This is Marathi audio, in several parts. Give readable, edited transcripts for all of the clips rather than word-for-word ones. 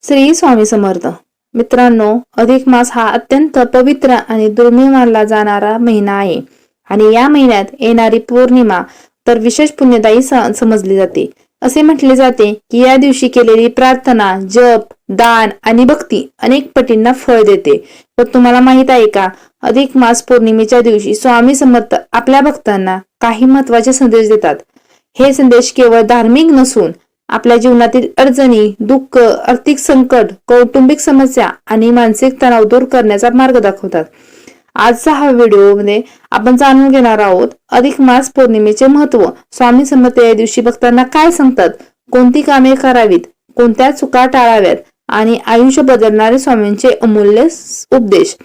श्री स्वामी समर्थ. मित्रांनो, अधिक मास हा अत्यंत पवित्र आणि दुर्मिळ मानला जाणारा महिना आहे आणि या महिन्यात येणारी पौर्णिमा तर विशेष पुण्यदायी समजली जाते. असे म्हटले जाते की या दिवशी केलेली प्रार्थना, जप, दान आणि भक्ती अनेक पटींना फळ देते. पण तुम्हाला माहित आहे का, अधिक मास पौर्णिमेच्या दिवशी स्वामी समर्थ आपल्या भक्तांना काही महत्त्वाचे संदेश देतात. हे संदेश केवळ धार्मिक नसून आपल्या जीवनातील अडचणी, दुःख, आर्थिक संकट, कौटुंबिक समस्या आणि मानसिक तणाव दूर करण्याचा मार्ग दाखवतात. आजचा हा व्हिडिओमध्ये आपण जाणून घेणार आहोत अधिक मास पौर्णिमेचे महत्त्व, स्वामी समर्थ या दिवशी भक्तांना काय सांगतात, कोणती कामे करावीत, कोणत्या चुका टाळाव्यात आणि आयुष्य बदलणारे स्वामींचे अमूल्य उपदेश.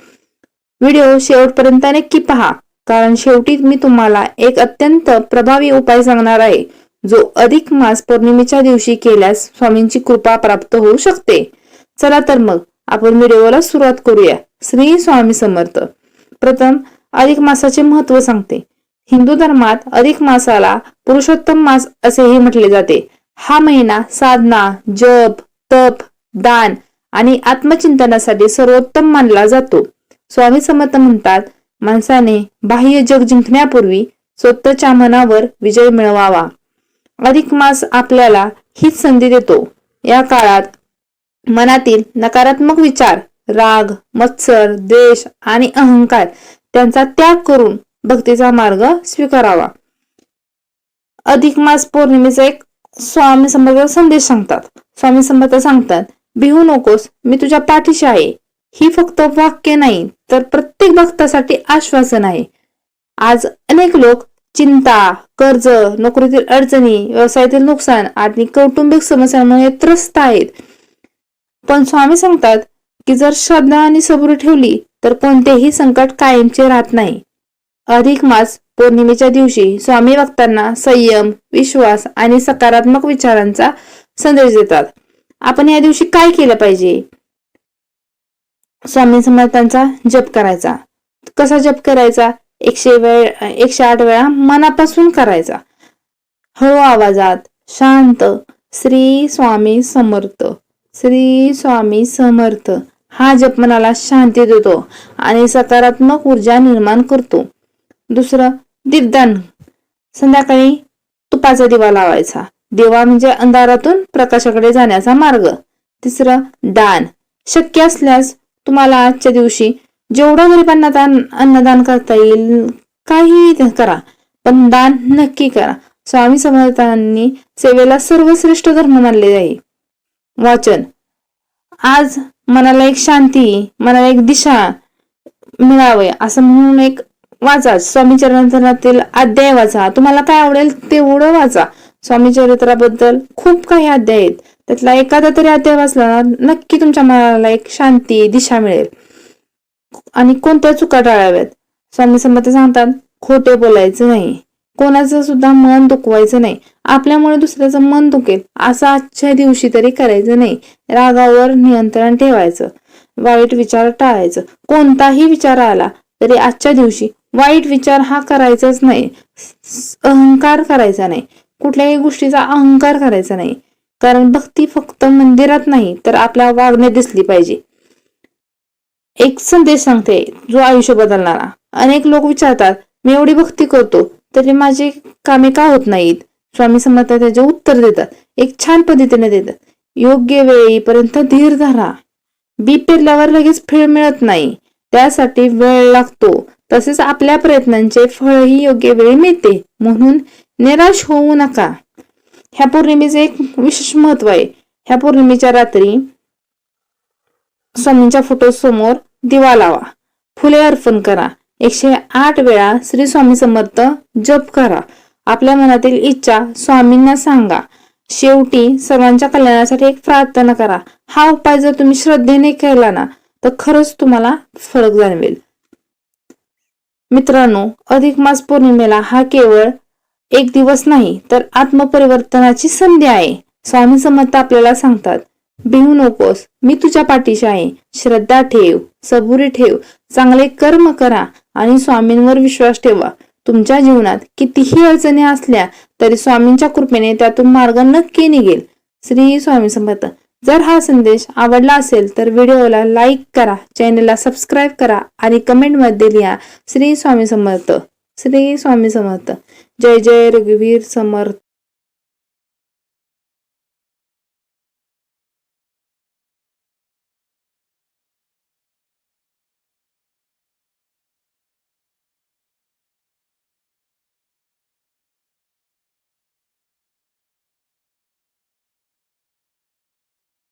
व्हिडिओ शेवटपर्यंत नक्की पहा, कारण शेवटी मी तुम्हाला एक अत्यंत प्रभावी उपाय सांगणार आहे जो अधिक मास पौर्णिमेच्या दिवशी केल्यास स्वामींची कृपा प्राप्त होऊ शकते. चला तर मग आपण व्हिडिओला सुरुवात करूया. श्री स्वामी समर्थ. प्रथम अधिक मासाचे महत्त्व सांगते. हिंदू धर्मात अधिक मासाला पुरुषोत्तम मास असेही म्हटले जाते. हा महिना साधना, जप, तप, दान आणि आत्मचिंतनासाठी सर्वोत्तम मानला जातो. स्वामी समर्थ म्हणतात, माणसाने बाह्य जग जिंकण्यापूर्वी स्वतःच्या मनावर विजय मिळवावा. अधिक मास आपल्याला हीच संधी देतो. या काळात मनातील नकारात्मक विचार, राग, मत्सर, द्वेष आणि अहंकार त्यांचा त्याग करून भक्तीचा मार्ग स्वीकारावा. अधिक मास पौर्णिमेचा एक स्वामी समर्थ संदेश सांगतात. स्वामी समर्थ सांगतात, भिवू नकोस, मी तुझ्या पाठीशी आहे. ही फक्त वाक्य नाही तर प्रत्येक भक्तासाठी आश्वासन आहे. आज अनेक लोक चिंता, कर्ज, नोकरीतील अडचणी, व्यवसायातील नुकसान आणि कौटुंबिक समस्यांमुळे त्रस्त आहेत. पण स्वामी सांगतात की जर श्रद्धा आणि सबुरी ठेवली तर कोणतेही संकट कायमचे राहत नाही. अधिक मास पौर्णिमेच्या दिवशी स्वामी भक्तांना संयम, विश्वास आणि सकारात्मक विचारांचा संदेश देतात. आपण या दिवशी काय केलं पाहिजे? स्वामी समर्थांचा जप करायचा. कसा जप करायचा? 108 वेळा मनापासून करायचा, हळू आवाजात, शांत. श्री स्वामी समर्थ, श्री स्वामी समर्थ हा जप मनाला शांती देतो आणि सकारात्मक ऊर्जा निर्माण करतो. दुसरं, दीपदान. संध्याकाळी तुपाचा दिवा लावायचा. दिवा म्हणजे अंधारातून प्रकाशाकडे जाण्याचा मार्ग. तिसरं, दान. शक्य असल्यास तुम्हाला आजच्या दिवशी जेवढं गरिबांना अन्नदान करता येईल काही करा, पण दान नक्की करा. स्वामी समर्थांनी सेवेला सर्वश्रेष्ठ धर्म मानले आहे. वाचन. आज मनाला एक शांती, मनाला एक दिशा मिळावे असं म्हणून एक वाचा. स्वामी चरित्रातील अध्याय वाचा. तुम्हाला काय आवडेल तेवढं वाचा. स्वामी चरित्राबद्दल खूप काही अध्याय आहेत. त्यातला एखादा तरी अध्याय वाचला ना, नक्की तुमच्या मनाला एक शांती, दिशा मिळेल. आणि कोणत्या चुका टाळाव्यात? स्वामी समर्थ सांगतात, खोटे बोलायचं नाही, कोणाचं सुद्धा मन दुखवायचं नाही. आपल्यामुळे दुसऱ्याचं मन दुखेल असं आजच्या दिवशी तरी करायचं नाही. रागावर नियंत्रण ठेवायचं, वाईट विचार टाळायचं. कोणताही विचार आला तरी आजच्या दिवशी वाईट विचार हा करायचाच नाही. अहंकार करायचा नाही, कुठल्याही गोष्टीचा अहंकार करायचा नाही. कारण भक्ती फक्त मंदिरात नाही तर आपल्या वागण्यात दिसली पाहिजे. एक संदेश सांगते जो आयुष्य बदलणारा. अनेक लोक विचारतात, मी एवढी भक्ती करतो तरी माझी कामे का होत नाहीत? स्वामी समर्थ त्याचे उत्तर देतात, एक छान पद्धतीने देतात. योग्य वेळेपर्यंत धीर धरा. बी पेरल्यावर लगेच फळ मिळत नाही, त्यासाठी वेळ लागतो. तसेच आपल्या प्रयत्नांचे फळही योग्य वेळी मिळते, म्हणून निराश होऊ नका. ह्या पौर्णिमेचे एक विशेष महत्व आहे. ह्या पौर्णिमेच्या रात्री स्वामींच्या फोटो समोर दिवा लावा, फुले अर्पण करा, 108 वेळा श्री स्वामी समर्थ जप करा. आपल्या मनातील इच्छा स्वामींना सांगा. शेवटी सर्वांच्या कल्याणासाठी एक प्रार्थना करा. हा उपाय जर तुम्ही श्रद्धेने केला ना तर खरंच तुम्हाला फरक जाणवेल. मित्रांनो, अधिक मास पौर्णिमेला हा केवळ एक दिवस नाही तर आत्मपरिवर्तनाची संधी आहे. स्वामी समर्थ आपल्याला सांगतात, भिवू नकोस, मी तुझ्या पाठीशी आहे. श्रद्धा ठेव, सबुरी ठेव, चांगले कर्म करा आणि स्वामींवर विश्वास ठेवा. तुमच्या जीवनात कितीही अडचणी असल्या तरी स्वामींच्या कृपेने त्यातून मार्ग नक्की निघेल. श्री स्वामी समर्थ. जर हा संदेश आवडला असेल तर व्हिडिओला लाईक करा, चॅनलला सबस्क्राईब करा आणि कमेंटमध्ये लिहा श्री स्वामी समर्थ. श्री स्वामी समर्थ. जय जय रघुवीर समर्थ.